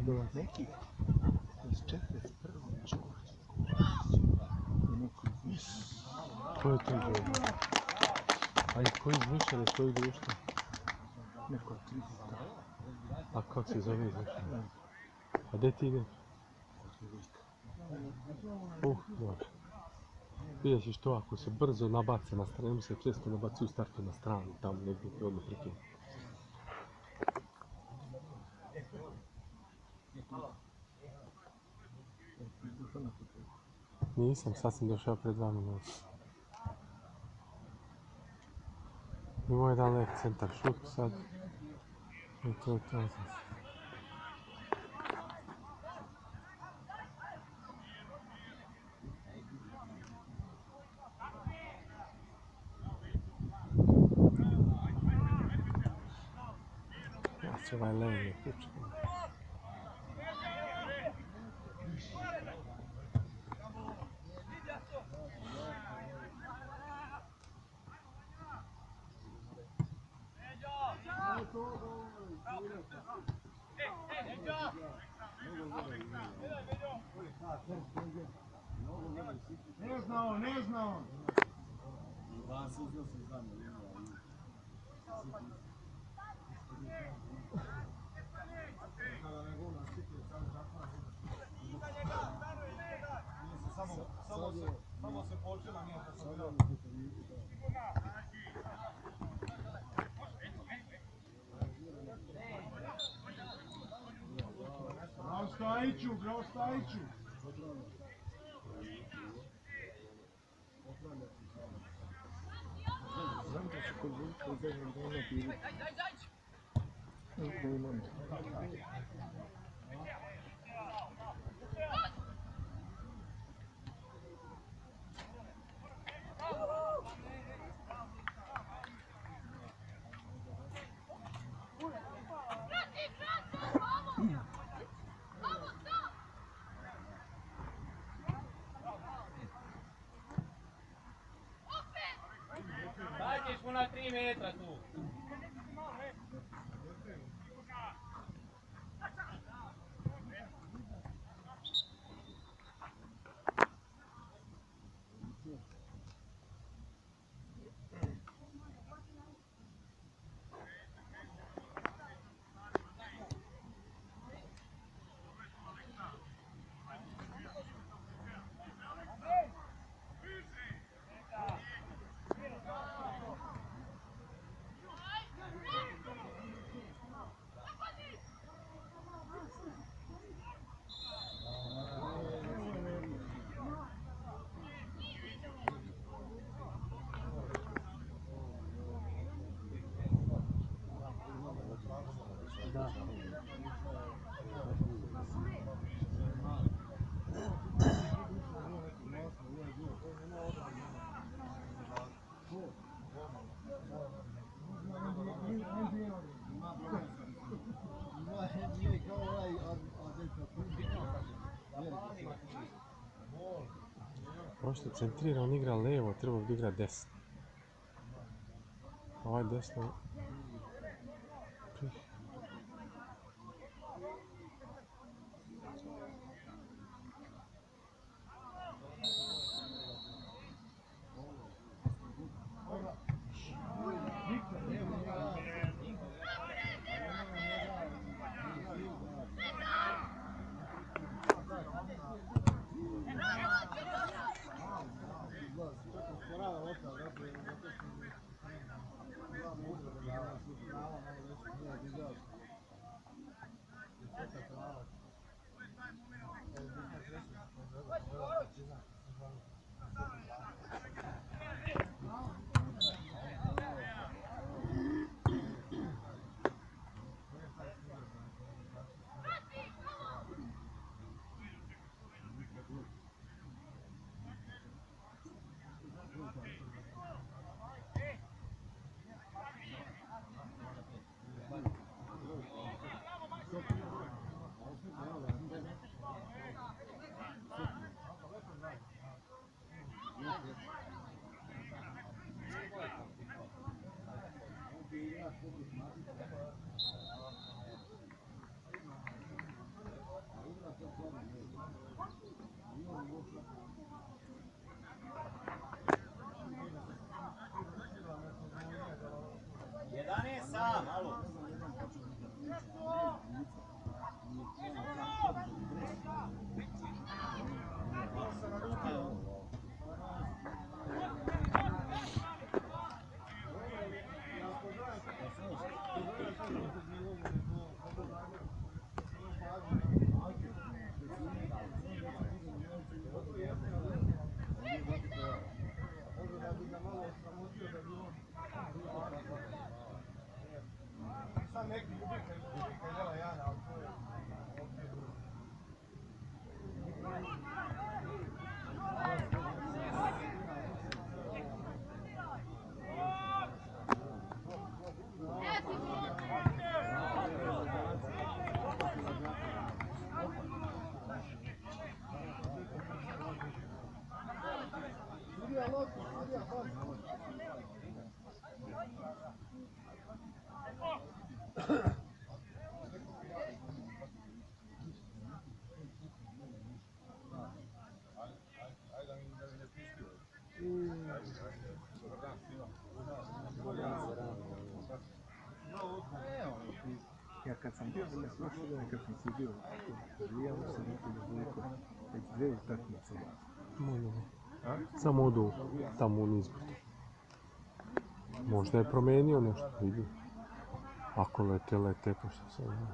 bodova. Neki iz 41. Đorđe. I neko iz... Ko je to Đorđe? A i ko izmišljali svoju društvu? Neko aktivista. A kako se zove izmišljali? A gdje ti ideš? Dobro. Vidjet ćeš to ako se brzo nabace na stranu, se često nabacuju startu na stranu, tamo negdje ti odmah prikinu. Nisam, sad sam došao pred 2 minuta. Imao jedan lijep centar šut sad. I to je to. Ja se ovaj levije pučkam. Ne znam. Samo se počela, nije to sam Bravo Stajiću! Znam da su kod Vuča u zadnjem dana bili. Da imam. Dađeš mu na 3 metra tu. Ovo što centrira, on igra levo, treba da igra desno. Ovaj desno... Ja kad sam bio prošle godine, kad sam se bio vijao, sam nekada veliko, već 2 utakmice. Samo odu tamo u nizbu. Možda je promijenio nešto, vidi. Ako lete, pa što se zna.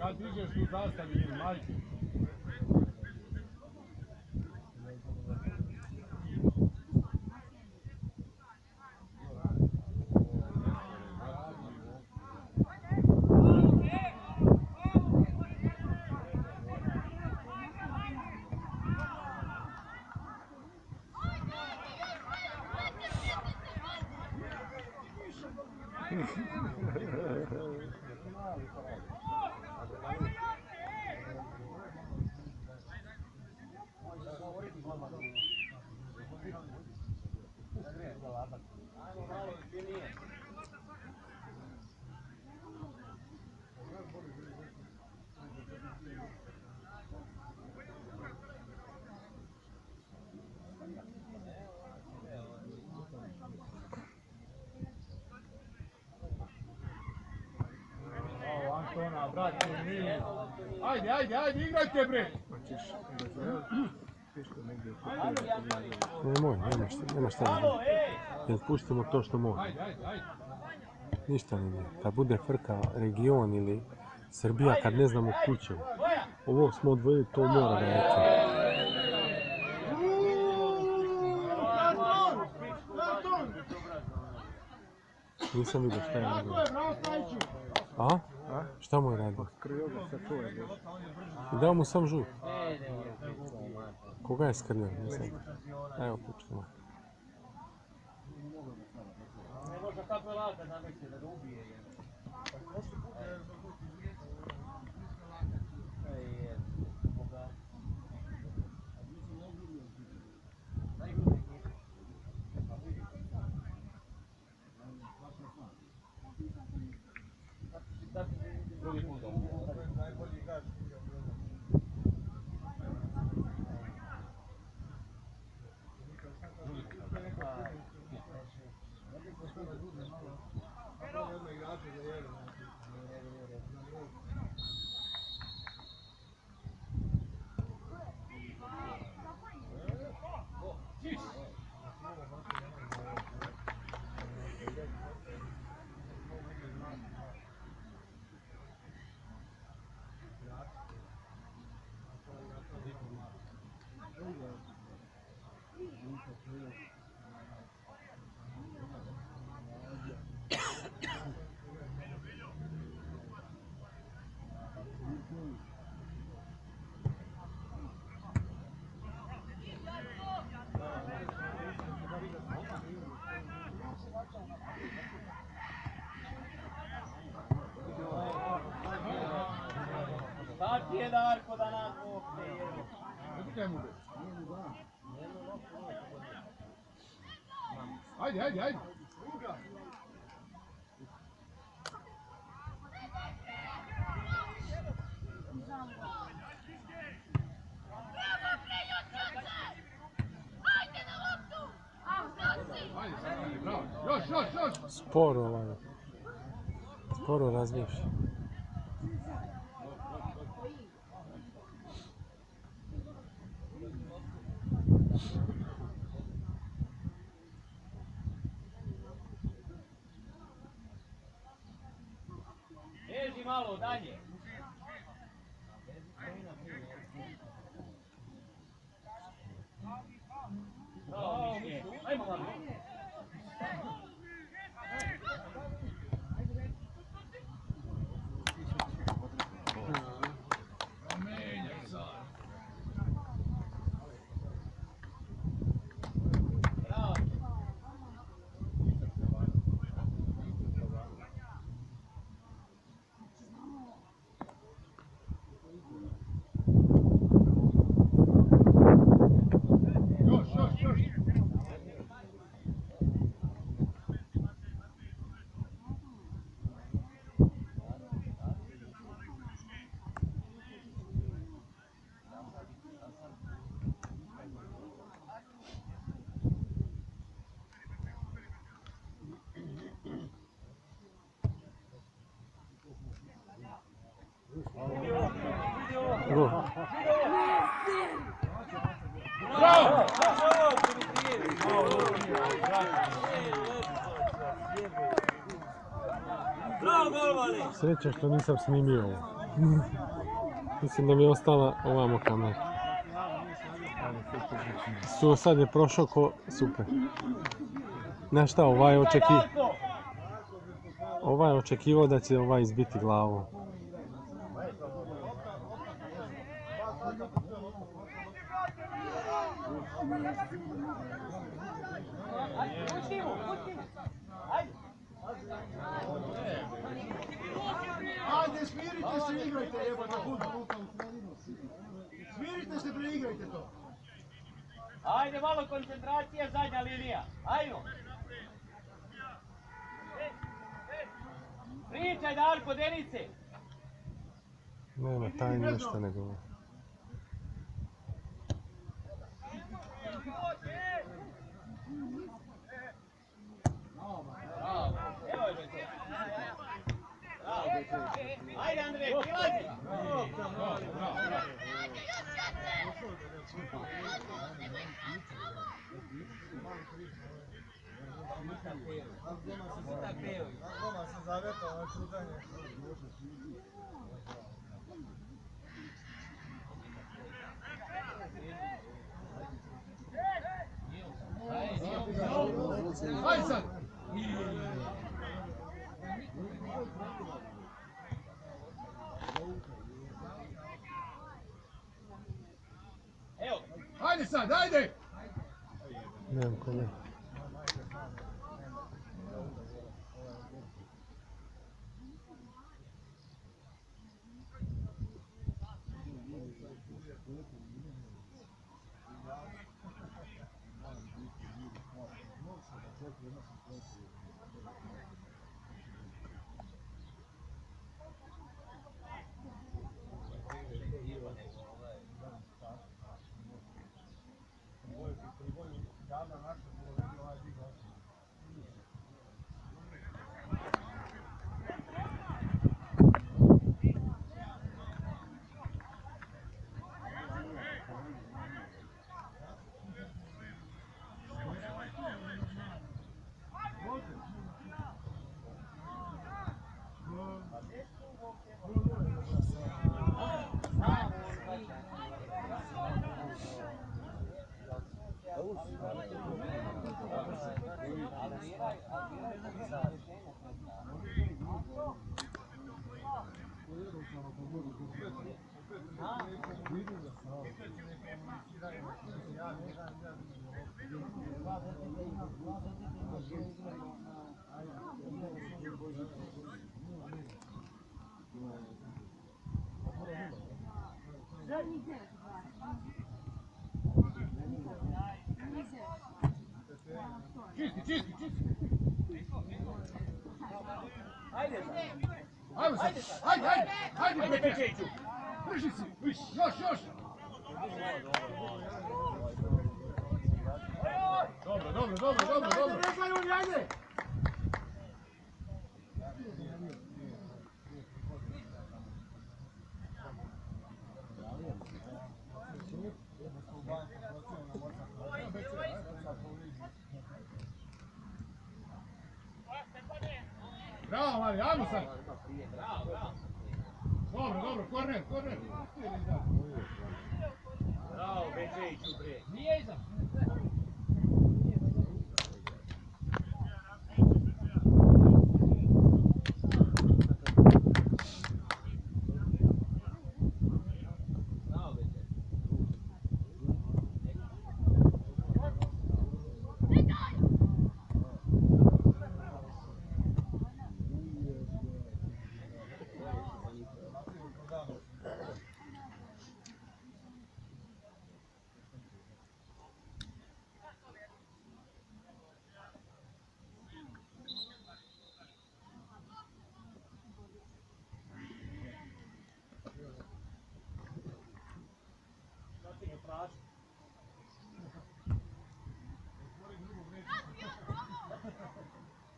Kad dižeš tu zastavi, majke. Antona, brate, nije. Ajde, igrajte bre! Hoćeš teško negdje Nema šta da bude. Jer pustimo to što može. Ništa ne bude. Kad bude frka region ili Srbija, kad ne znamo kućevo. Ovo smo odvojili, to mora da neće. Nisam vidio šta je radio. A? Šta mu je radio? I dao mu sam žut. Koga je skrljio? Nisam. Evo pučkama. Ne može kako je laka namesti da ga ubije. je Darko da nas opne jeli. Ajde, ajde, ajde. Još. Sporo razmišlja. Ježi malo dalje. Bravo, Miške. Ajmo malo. Go. Sreća što nisam snimio ovo. Mislim da mi je ostala ovamo kamera. Sad je prošao ko super. Znaš šta, ovaj je očekivao da će ovaj izbiti glavu. Ajde, smirite se, igrajte, jebate fudbal. Smirite se, preigrajte to. Ajde, malo koncentracija, zadnja linija. Ajmo. Pričaj, Darko, Denice. Nema, taj ništa ne govori. Evo je to. Ajde, Andrej, prilazi. Ajde sad. Evo. Ajde sad, ajde. Nemam kome. Čisti, čisti, čisti. Ajde sad. Ajmo sad, ajde, ajde, ajde, Ajde Bečiću. Brži si, još, još. Dobro, dobro, dobro, dobro, dobro. Ajde, ajde, ajde. Bravo, Mari, ajmo sad. Dobro, dobro, korner, korner. Bravo Bečiću bre. Nije iza.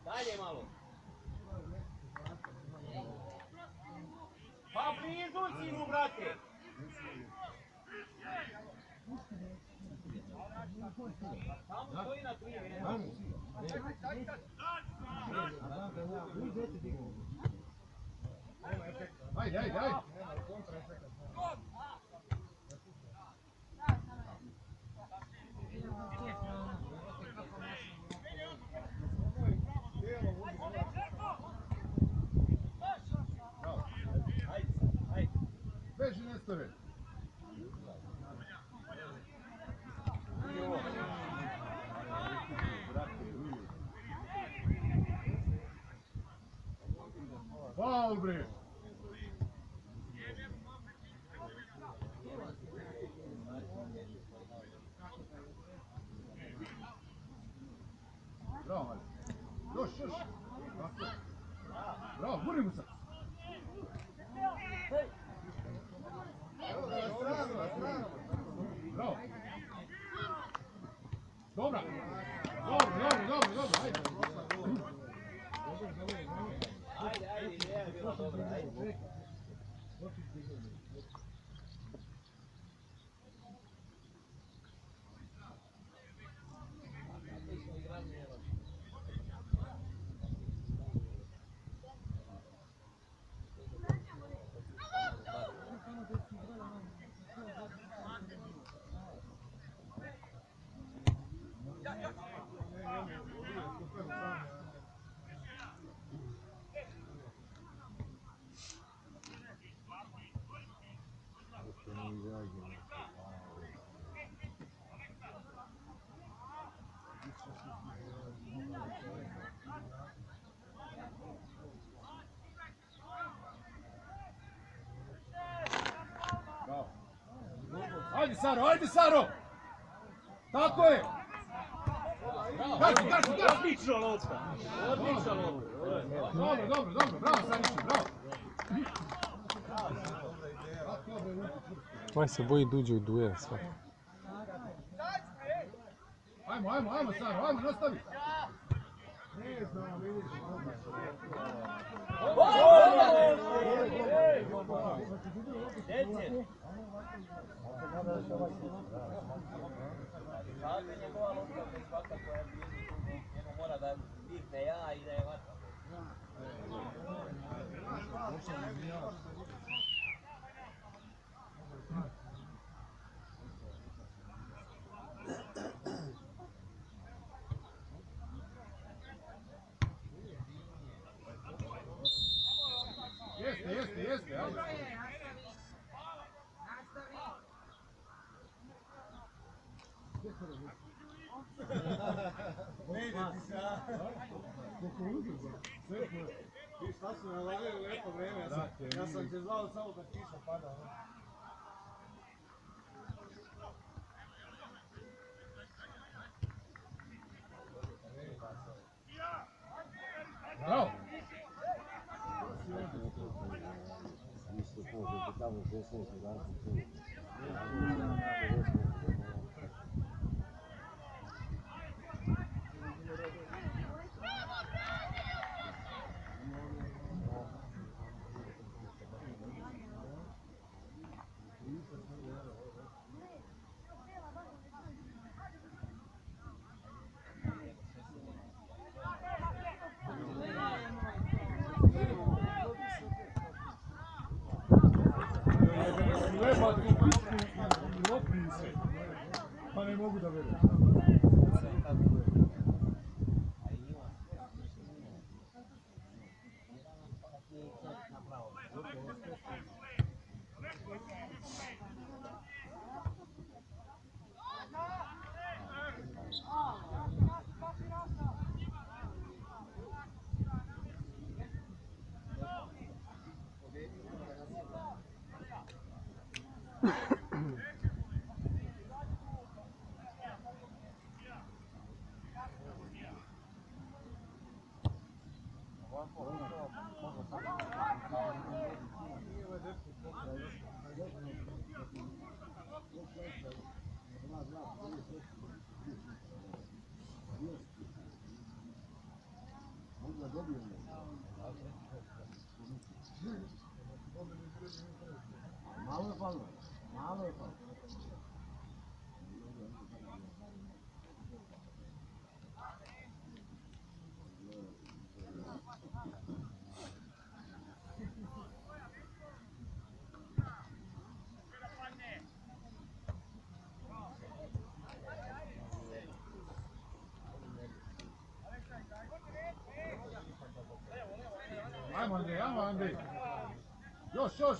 Dalje malo. Pa blizu si mu, brate. Tamo stoji na 3. Ajde, ajde, ajde. Beži, Nestore. Faul, bre. Bravo, Mali. Još, još. Bravo, gurimo sad. Bravo. Dobra. Dobro, dobro, dobro, dobro. Ajde. Ajde, ajde, ideja je bila dobra, ajde. Ajde, Saro, ajde, Saro! Tako je! Kaži, kaži, kaži! Odlično lopta. Odlična lopta. Dobro, dobro, dobro, bravo Sariću, bravo! Ovaj se boji da uđe u duel sve. Ajmo, ajmo, ajmo Saro, ajmo, nastavi! Ne znam, vidiš. Deci! Znate njegova lopta, to je svaka koja je blizu, njemu mora da digne ja i da je vata. Jeste, jeste, jeste, ajde. Ne ide ti se, a? Koliko ubrzo? Ti šta su nalavili lepo vreme, ja sam te zvao samo kad kiša pada. Bravo. Isto kaže da tamo 16 dana tu. Leba tu pičku i lopni se. Pa ne mogu da velim. Malo je falno, malo je falno. Ajmo Andrej, ajmo Andrej. Još, još.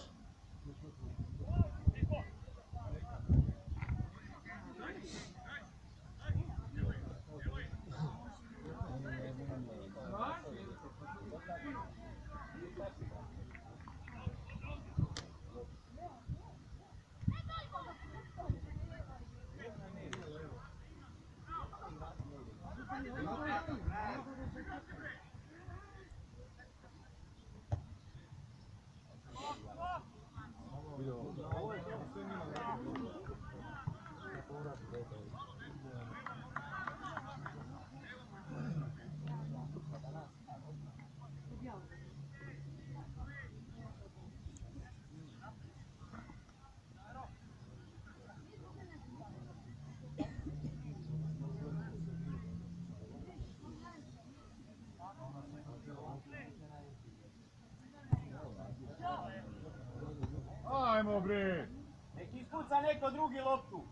Ajmo bre! Nek ispuca neko drugi loptu.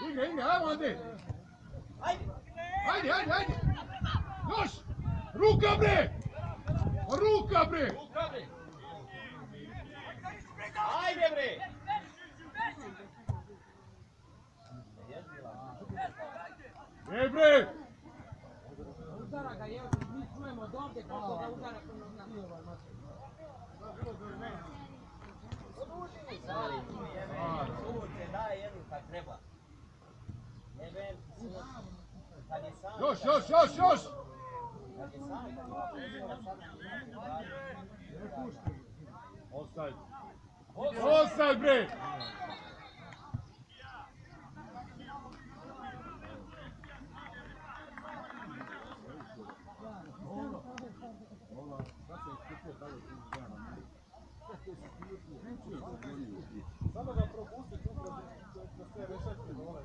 Igre, ajmo Andrej! Ajde! Ajde! Još! Ruka bre! Ruka bre! Ajde bre! Ej bre! Udara ga, jel, mi čujemo od ovdje kako ga udara ko ne zna. Suce daje jednu kad treba. Jeben, kad je sam... Još! Kad je sam, Offside! Offside bre! Samo ga propusti tu da sve rešetke dole.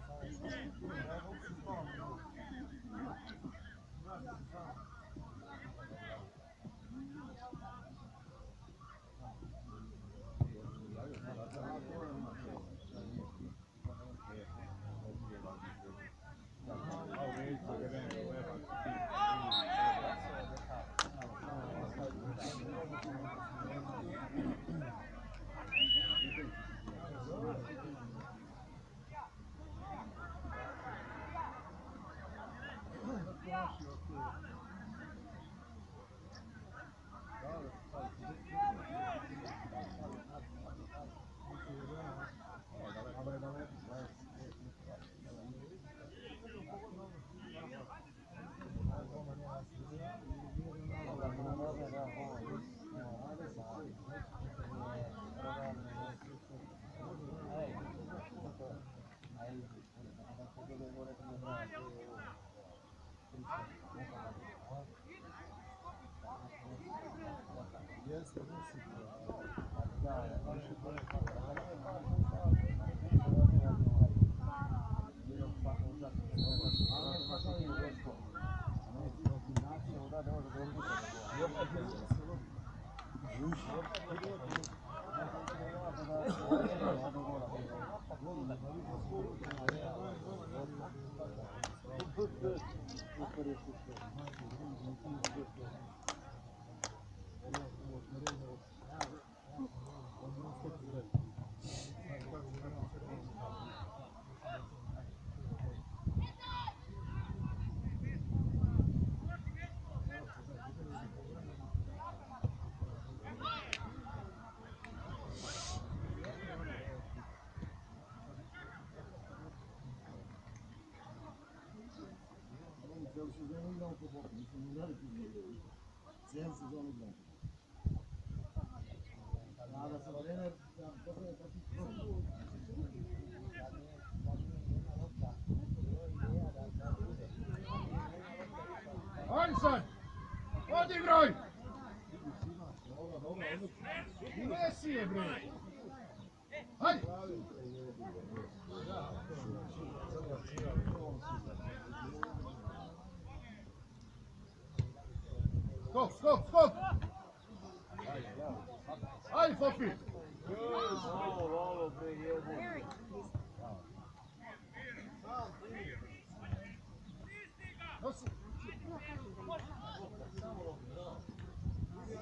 Ajde sad! Odigraj! Gdje si je, bre? Hajde! Skok, skok, skok! Ajde, Fofi!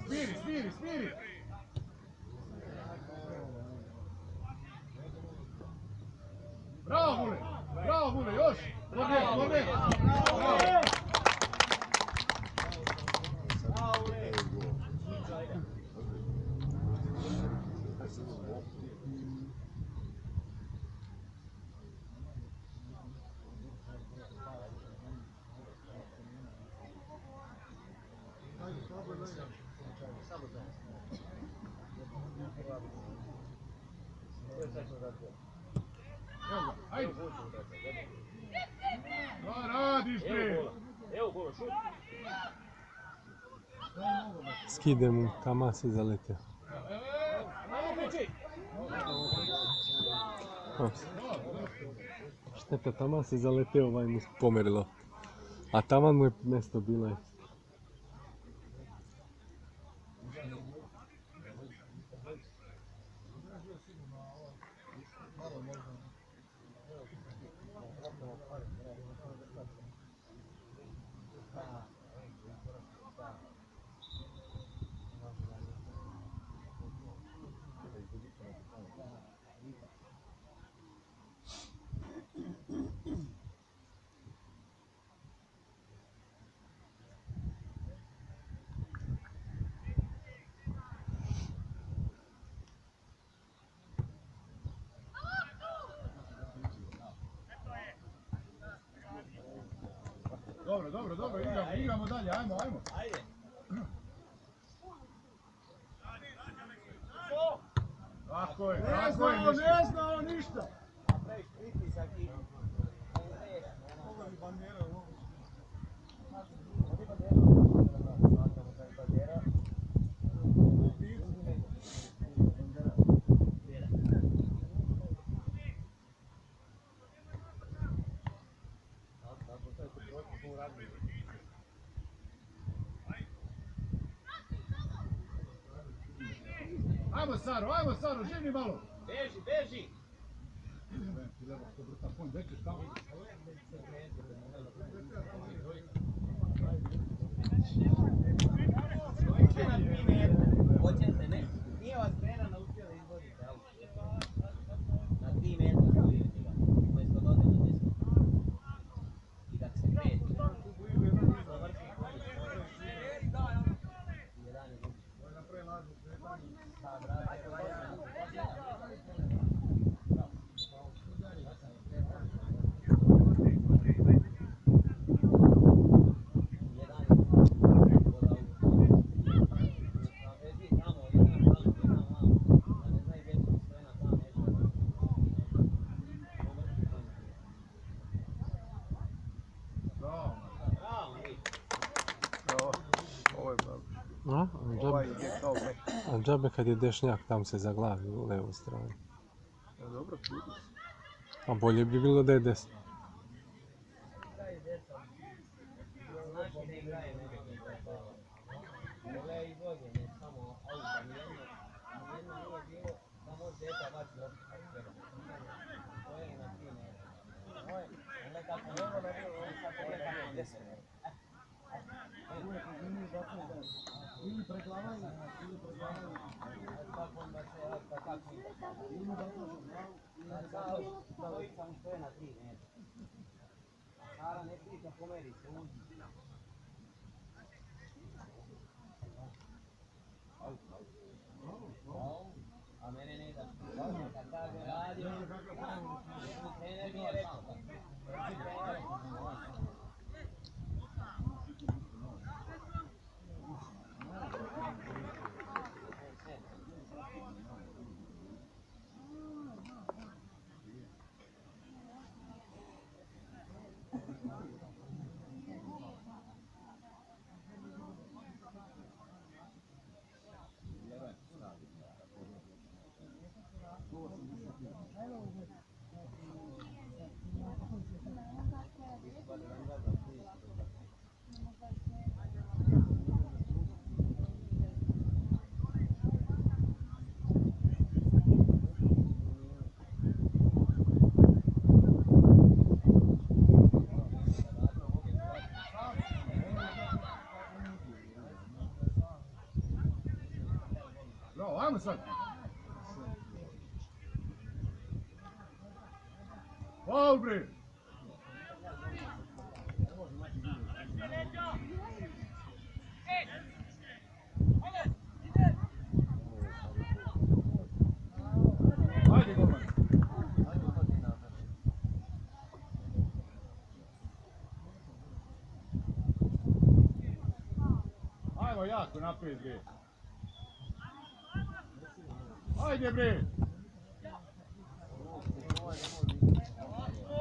Smiri, smiri, smiri! Bravo, Vule! Bravo, Vule, još! Kornet, kornet! Bravo! Ajde! Da radiš, bre! Skide mu, taman se zaletio. Šteta, taman se zaletio, ovaj mu pomerilo. A taman mu je mjesto bilo. Dobro, dobro, dobro, igramo dalje, ajmo, ajmo. Ajde. Tako je, tako je. Ne znao ništa. Napraviš pritisak i... Ajmo Saro, živni malo. Beži, beži! Hoćete, ne? Nije vas trena naučio da izvodite auto. Na 3 metra su vidjeti ga. Umjesto da ode na 10. I da se kreće. Završi kondić. 11 gubiš. Ovo je A? ovaj je kao A džabe kad je dešnjak, tam se zaglavi u levu stranu. A dobro, trudi se. A bolje bi bilo da je desno. Znači ne igraje nekakvih zapravo. Pogledaj izvođenje, samo auta, nijedno nije bilo da može deta baci loptu kako treba. To je na 3 metra. Onda kako ne ono bilo, on sad pogleda kako 10 metra. Ili preglavaju, Kako onda se, kako ide. Dvojica mu stoje na 3 metra. Sara ne priča, pomeri se, uđi. A mene ne da. Kad kaže radio, trener mi je rekao. Bravo, ajmo sad. Faul bre. Ajde golman. Ajmo jako naprijed bre. Ajde bre!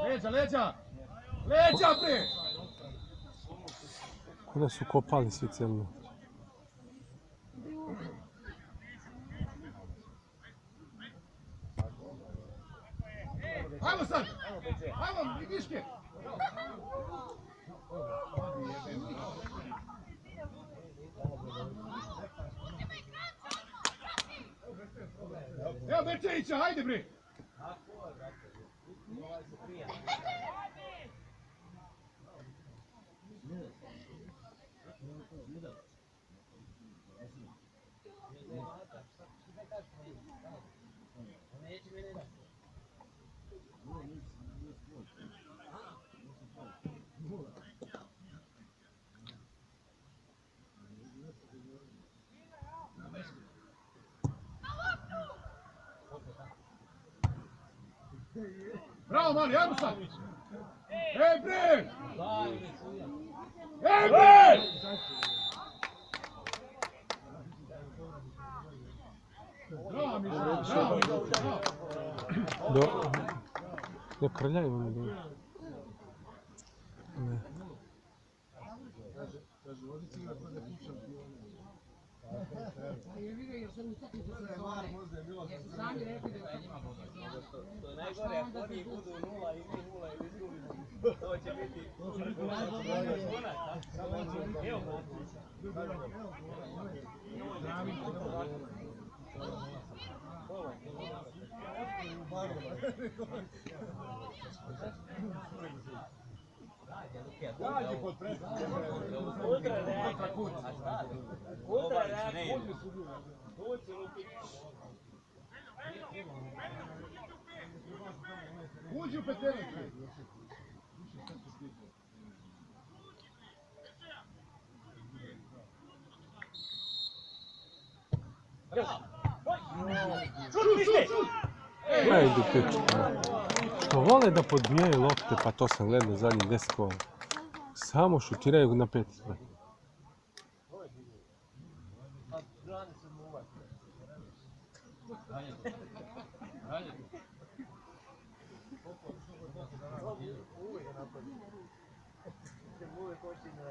Leđa, leđa! Leđa bre! Kuda su kopali svi cijelu noć. Ajmo sad! Ajmo, viške! Evo Bečevića, ajde bre! Bravo mali, ajmo sad! Ej bre! Ej bre! Bravo Miša, bravo Miša! Ne prljaju oni dobro. Ne. je vidio jer su utakmice sezone. Jer su sami rekli da je njima bolje. To je najgore, ako oni budu 0 i mi 0 ili izgubimo, to će biti Gađi pod presom. Uđi u petenik. Ajde pička. Što vole da podbijaju lopte, pa to sam gledao zadnjih 10 kola. Samo šutiraju na 5 izbora. uvijek hoći na